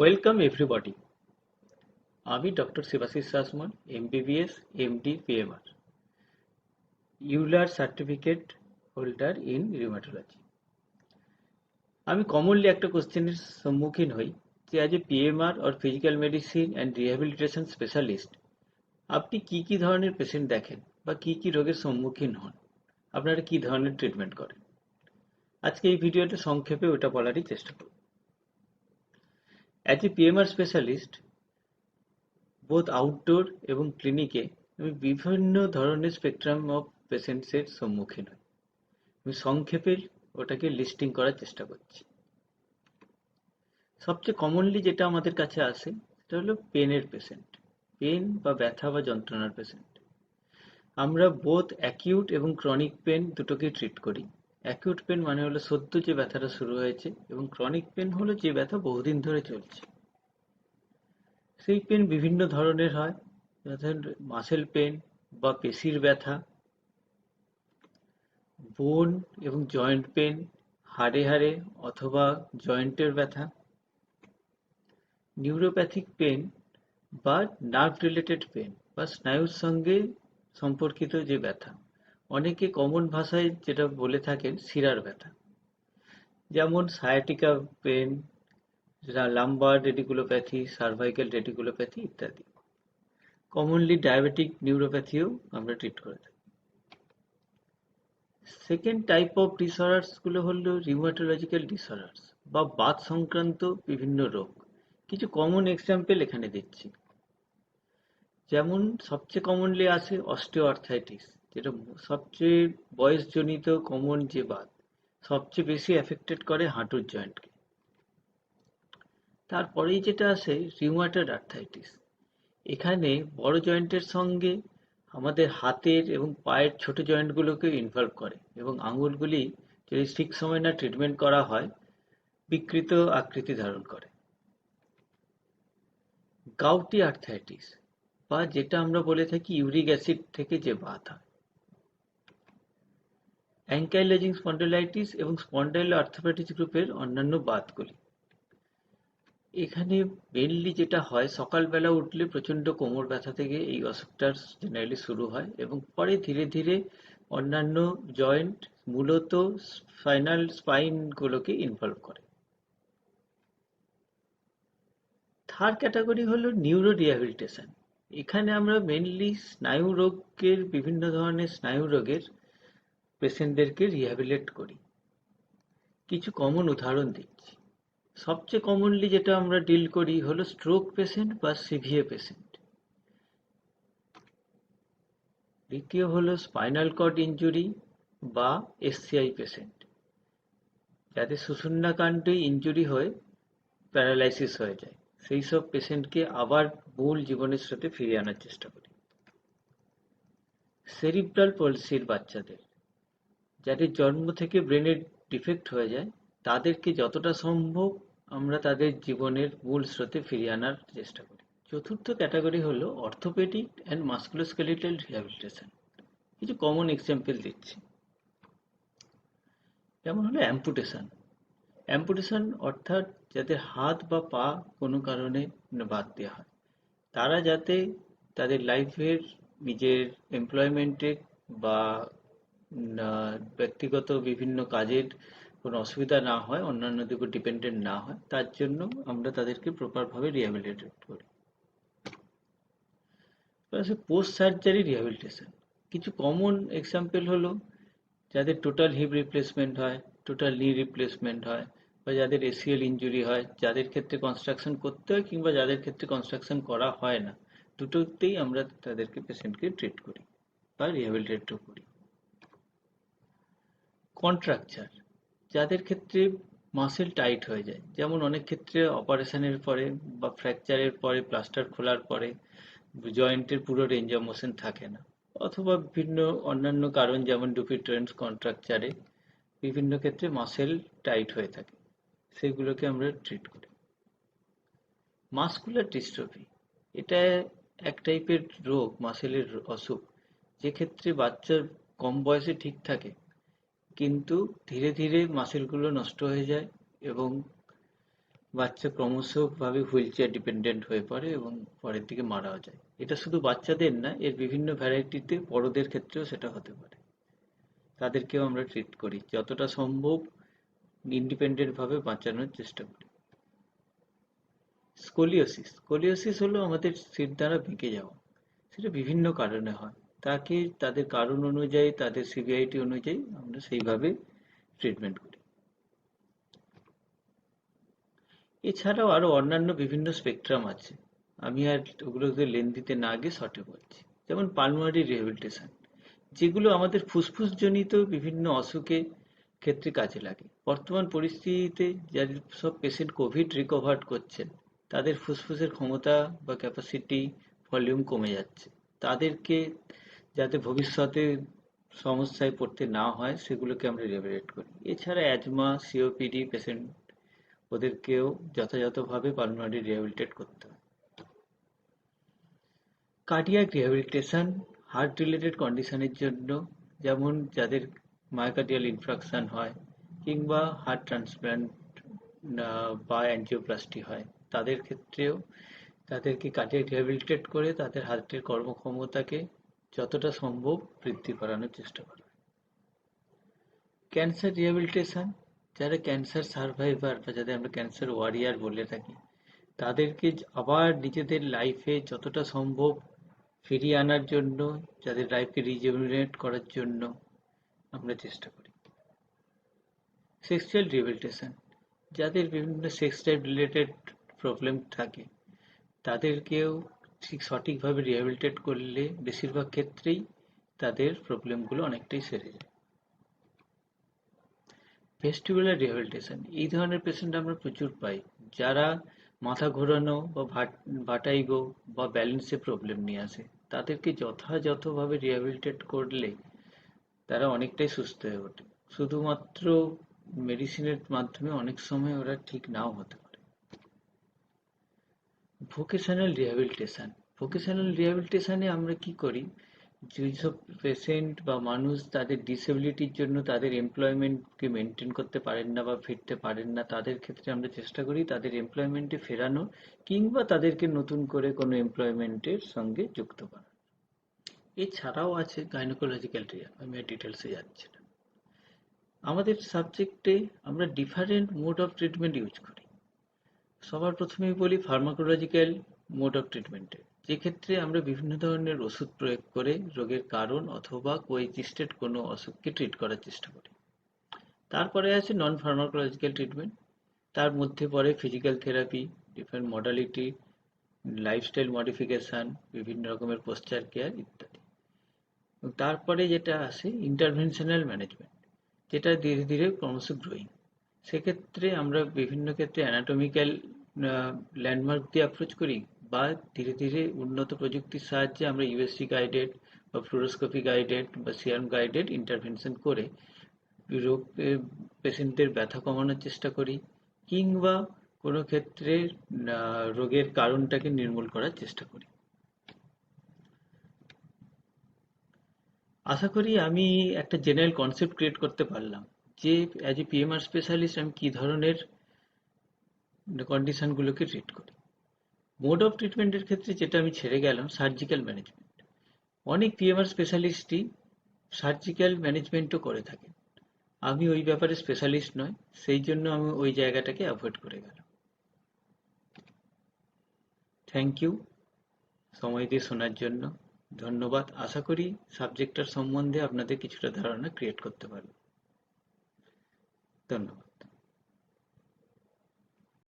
Welcome everybody. আমি doctor Shibashis Sasmal, MBBS, MD, PMR, EULAR certificate holder in rheumatology. আমি commonly একটা কোশ্চেনের সম্মুখীন হই যে as a PMR or physical medicine and rehabilitation specialist আপনি কি কি ধরনের পেশেন্ট দেখেন বা কি কি রোগের সম্মুখীন হন, আপনারা কি ধরনের ট্রিটমেন্ট করেন। আজকে এই ভিডিওটা সংক্ষেপে ওটা বলারই চেষ্টা করব। As a PMR specialist both outdoor এবং ক্লিনিকে আমি বিভিন্ন ধরনের স্পেকট্রাম অফ পেশেন্টসের সম্মুখীন হই। আমি সংক্ষেপে ওটাকে লিস্টিং করার চেষ্টা করছি। সবচেয়ে কমনলি যেটা আমাদের কাছে আসে সেটা হলো পেনের পেশেন্ট, পেন বা ব্যথা বা যন্ত্রণার পেশেন্ট। আমরা বোথ অ্যাকিউট এবং ক্রনিক পেন দুটোকেই ট্রিট করি। অ্যাকিউট পেন মানে হলো সদ্য যে ব্যথাটা শুরু হয়েছে, এবং ক্রনিক পেন হলো যে ব্যথা বহুদিন ধরে চলছে। সেই পেন বিভিন্ন ধরনের হয়, মাসেল পেন বা পেশির ব্যথা, বোন এবং জয়েন্ট পেন, হাড়ে হাড়ে অথবা জয়েন্টের ব্যথা, নিউরোপ্যাথিক পেন বা নার্ভ রিলেটেড পেন বা স্নায়ুর সঙ্গে সম্পর্কিত যে ব্যথা, অনেকে কমন ভাষায় যেটা বলে থাকেন শিরার ব্যথা, যেমন sciatica pain, lumbar radiculopathy, cervical radiculopathy ইত্যাদি। কমনলি ডায়াবেটিক নিউরোপ্যাথিও আমরা ট্রিট করে থাকি। সেকেন্ড টাইপ অফ ডিসঅর্ডারস গুলো হলো রিউমাটোলজিক্যাল ডিসঅর্ডারস বা বাত সংক্রান্ত বিভিন্ন রোগ। কিছু কমন এক্সাম্পল এখানে দিচ্ছি। যেমন সবচেয়ে কমনলি আসে অস্টিওআর্থ্রাইটিস, যেটা সবচেয়ে বয়সজনিত কমন যে বাত, সবচেয়ে বেশি এফেক্টেড করে হাঁটুর জয়েন্টকে। তারপরেই যেটা আসে রিউমাটয়েড আর্থ্রাইটিস। এখানে বড় জয়েন্টের সঙ্গে আমাদের হাতের এবং পায়ের ছোট জয়েন্টগুলোকে ইনভলভ করে, এবং আঙুলগুলি যদি ঠিক সময় না ট্রিটমেন্ট করা হয় বিকৃত আকৃতি ধারণ করে। গাউটি আর্থ্রাইটিস বা যেটা আমরা বলে থাকি ইউরিক অ্যাসিড থেকে যে বাত হয়। অ্যাঙ্কাইলোজিং স্পন্ডাইলাইটিস এবং স্পন্ডাইলো আর্থ্রাইটিস গ্রুপের অন্যান্য বাতগুলি। এখানে মেনলি যেটা হয়, সকালবেলা উঠলে প্রচণ্ড কোমর ব্যথা থেকে এই অসুখটা জেনারেলি শুরু হয়, এবং পরে ধীরে ধীরে অন্যান্য জয়েন্ট, মূলত স্পাইনগুলোকে ইনভলভ করে। থার্ড ক্যাটাগরি হলো নিউরো রিহ্যাবিলিটেশন। এখানে আমরা মেনলি স্নায়ু রোগের, বিভিন্ন ধরনের স্নায়ু রোগের পেশেন্টদেরকে রিহ্যাবিলিট করি। কিছু কমন উদাহরণ দিচ্ছি। সবচেয়ে কমনলি যেটা আমরা ডিল করি হলো স্ট্রোক পেশেন্ট বা সিভিএ পেশেন্ট। দ্বিতীয় হলো স্পাইনাল কর্ড ইনজুরি বা এসসিআই পেশেন্ট, যাদের সুষুম্নাকাণ্ডে ইনজুরি হয়ে প্যারালাইসিস হয়ে যায়। সেই সব পেশেন্টকে আবার মূল জীবনের সাথে ফিরিয়ে আনার চেষ্টা করি। সেরিব্রাল পলসির বাচ্চাদের, যাদের জন্ম থেকে ব্রেনের ডিফেক্ট হয়ে যায়, তাদেরকে যতটা সম্ভব আমরা তাদের জীবনের মূল স্রোতে ফিরিয়ে আনার চেষ্টা করি। চতুর্থ ক্যাটাগরি হলো অর্থোপেডিক অ্যান্ড মাস্কুলোস্কেলিটাল রিহ্যাবিলিটেশন। কিছু কমন এক্সাম্পল দিচ্ছি। যেমন হলো অ্যাম্পুটেশন। অ্যাম্পুটেশন অর্থাৎ যাদের হাত বা পা কোনো কারণে বাদ দেওয়া হয়, তারা যাতে তাদের লাইফের, নিজের এমপ্লয়মেন্টের বা ব্যক্তিগত বিভিন্ন কাজের কোনো অসুবিধা না হয়, অন্যান্যদের উপর ডিপেন্ডেন্ট না হয়, তার জন্য আমরা তাদেরকে প্রপারভাবে রিহ্যাবিলিটেট করি। Post surgery rehabilitation. কিছু কমন এক্সাম্পল হলো যাদের টোটাল হিপ রিপ্লেসমেন্ট হয়, টোটাল নি রিপ্লেসমেন্ট হয়, বা যাদের এসিএল ইঞ্জুরি হয়, যাদের ক্ষেত্রে কনস্ট্রাকশন করতে হয় কিংবা যাদের ক্ষেত্রে কনস্ট্রাকশন করা হয় না, দুটোতেই আমরা তাদেরকে পেশেন্টকে ট্রিট করি বা রিহ্যাবিলিটেটও করি। কন্ট্রাকচার, যাদের ক্ষেত্রে মাসেল টাইট হয়ে যায়, যেমন অনেক ক্ষেত্রে অপারেশনের পরে বা ফ্র্যাকচারের পরে, প্লাস্টার খোলার পরে জয়েন্টের পুরো রেঞ্জ অফ মোশন থাকে না, অথবা বিভিন্ন অন্যান্য কারণ যেমন ডুপিট্রেন্স কন্ট্রাকচারে বিভিন্ন ক্ষেত্রে মাসেল টাইট হয়ে থাকে, সেগুলোকে আমরা ট্রিট করি। মাসকুলার ডিস্ট্রফি, এটা এক টাইপের রোগ, মাসেলের অসুখ, যে ক্ষেত্রে বাচ্চার কম বয়সে ঠিক থাকে কিন্তু ধীরে ধীরে মাসেলগুলো নষ্ট হয়ে যায় এবং বাচ্চা ক্রমশভাবে হুইল চেয়ার ডিপেন্ডেন্ট হয়ে পড়ে এবং পরের দিকে মারাও যায়। এটা শুধু বাচ্চাদের না, এর বিভিন্ন ভ্যারাইটিতে বড়দের ক্ষেত্রেও সেটা হতে পারে। তাদেরকেও আমরা ট্রিট করি, যতটা সম্ভব ইন্ডিপেন্ডেন্ট ভাবে বাঁচানোর চেষ্টা করি। স্কোলিওসিস স্কোলিওসিস হলো আমাদের শির দ্বারা বেঁকে যাওয়া। সেটা বিভিন্ন কারণে হয়। তাকে তাদের কারণ অনুযায়ী, তাদের সিভিয়ারিটি অনুযায়ী আমরা সেইভাবে ট্রিটমেন্ট করি। এছাড়াও আরো অন্যান্য বিভিন্ন স্পেকট্রাম আছে। আমি আর ওগুলোকে লেন্থিতে না গিয়ে শর্টে বলছি। যেমন পালমোনারি রিহ্যাবিলিটেশন, যেগুলো আমাদের ফুসফুস জনিত বিভিন্ন অসুখে ক্ষেত্রে কাজে লাগে। বর্তমান পরিস্থিতিতে যাদের সব পেশেন্ট কোভিড রিকভার করছেন, তাদের ফুসফুসের ক্ষমতা বা ক্যাপাসিটি, ভলিউম কমে যাচ্ছে। তাদেরকে যাতে ভবিষ্যতে সমস্যায় পড়তে না হয়, সেগুলোকে আমরা রিহ্যাবিলিটেট করি। এছাড়া অ্যাজমা, সিওপিডি পেশেন্ট, ওদেরকেও যথাযথভাবে পালমোনারি রিহ্যাবিলিটেট করতে হয়। কার্ডিয়াক রিহ্যাবিলিটেশন হার্ট রিলেটেড কন্ডিশনের জন্য, যেমন যাদের মায়োকার্ডিয়াল ইনফ্রাকশন হয় কিংবা হার্ট ট্রান্সপ্ল্যান্ট বা অ্যাঞ্জিওপ্লাস্টি হয়, তাদের ক্ষেত্রেও তাদেরকে কার্ডিয়াক রিহ্যাবিলিটেট করে তাদের হার্টের কর্মক্ষমতাকে যতটা সম্ভব বৃদ্ধি করানোর চেষ্টা করা। ক্যান্সার রিহ্যাবিলিটেশন, যারা ক্যান্সার সার্ভাইভার বা যাদের আমরা ক্যান্সার ওয়ারিয়ার বলে থাকি, তাদেরকে আবার নিজেদের লাইফে যতটা সম্ভব ফিরিয়ে আনার জন্য, যাদের লাইফকে রিজেনারেট করার জন্য আমরা চেষ্টা করি। সেক্সুয়াল রিহ্যাবিলিটেশন, যাদের বিভিন্ন সেক্স টাইপ রিলেটেড প্রবলেম থাকে, তাদেরকেও ঠিক সঠিকভাবে রিহ্যাবিলিটেট করলে বেশিরভাগ ক্ষেত্রেই তাদের প্রবলেমগুলো অনেকটাই সেরে যায়। ভেস্টিবুলার রিহ্যাবিলিটেশন, এই ধরনের পেশেন্ট আমরা প্রচুর পাই, যারা মাথা ঘোরানো বা ভার্টাইগো বা ব্যালেন্সে প্রবলেম নিয়ে আসে। তাদেরকে যথাযথভাবে রিহ্যাবিলিটেট করলে তারা অনেকটাই সুস্থ হয়ে ওঠে। শুধুমাত্র মেডিসিনের মাধ্যমে অনেক সময় ওরা ঠিক নাও হতে পারে। ভোকেশনাল রিহ্যাবিলিটেশন, ভোকেশনাল রিহ্যাবিলিটেশনে আমরা কি করি, যেসব পেশেন্ট বা মানুষ তাদের ডিসেবিলিটির জন্য তাদের এমপ্লয়মেন্টকে মেনটেন করতে পারেন না বা ফিরতে পারেন না, তাদের ক্ষেত্রে আমরা চেষ্টা করি তাদের এমপ্লয়মেন্টে ফেরানো কিংবা তাদেরকে নতুন করে কোনো এমপ্লয়মেন্টের সঙ্গে যুক্ত করা। এছাড়াও আছে গাইনোকোলজিক্যাল রিহ্যাব, আমি আর ডিটেলসে যাচ্ছি না। আমাদের সাবজেক্টে আমরা different mode of treatment use করি। সবার প্রথমেই বলি ফার্মাকোলজিক্যাল মোড অফ ট্রিটমেন্টের, যেক্ষেত্রে আমরা বিভিন্ন ধরনের ওষুধ প্রয়োগ করে রোগের কারণ অথবা কোএক্সিস্টেড কোনো অসুখকে ট্রিট করার চেষ্টা করি। তারপরে আছে নন ফার্মাকোলজিক্যাল ট্রিটমেন্ট, তার মধ্যে পড়ে physical therapy, different modality, lifestyle modification, বিভিন্ন রকমের পোশ্চার কেয়ার ইত্যাদি। তারপরে যেটা আসে ইন্টারভেনশনাল ম্যানেজমেন্ট, যেটা ধীরে ধীরে ক্রমশ গ্রোয়িং। সেক্ষেত্রে আমরা বিভিন্ন ক্ষেত্রে অ্যানাটমিক্যাল ল্যান্ডমার্ক দিয়ে অ্যাপ্রোচ করি, বা ধীরে ধীরে উন্নত প্রযুক্তির সাহায্যে আমরা ইউএসসি গাইডেড বা ফ্লুরোস্কোপি গাইডেড বা সিআরএম গাইডেড ইন্টারভেনশন করে রোগ পেশেন্টদের ব্যথা কমানোর চেষ্টা করি, কিংবা কোনো ক্ষেত্রে রোগের কারণটাকে নির্মূল করার চেষ্টা করি। আশা করি আমি একটা জেনারেল কনসেপ্ট ক্রিয়েট করতে পারলাম যে অ্যাজ এ পিএমআর স্পেশালিস্ট আমি কি ধরনের কন্ডিশনগুলোকে ট্রিট করি। মোড অফ ট্রিটমেন্টের ক্ষেত্রে যেটা আমি ছেড়ে গেলাম, সার্জিক্যাল ম্যানেজমেন্ট। অনেক পিএমআর স্পেশালিস্টই সার্জিক্যাল ম্যানেজমেন্টও করে থাকেন। আমি ওই ব্যাপারে স্পেশালিস্ট নয়, সেই জন্য আমি ওই জায়গাটাকে অ্যাভয়েড করে গেলাম। থ্যাংক ইউ সময় দিয়ে শোনার জন্য। ধন্যবাদ। আশা করি সাবজেক্টটার সম্বন্ধে আপনাদের কিছুটা ধারণা ক্রিয়েট করতে পারব। ধন্যবাদ।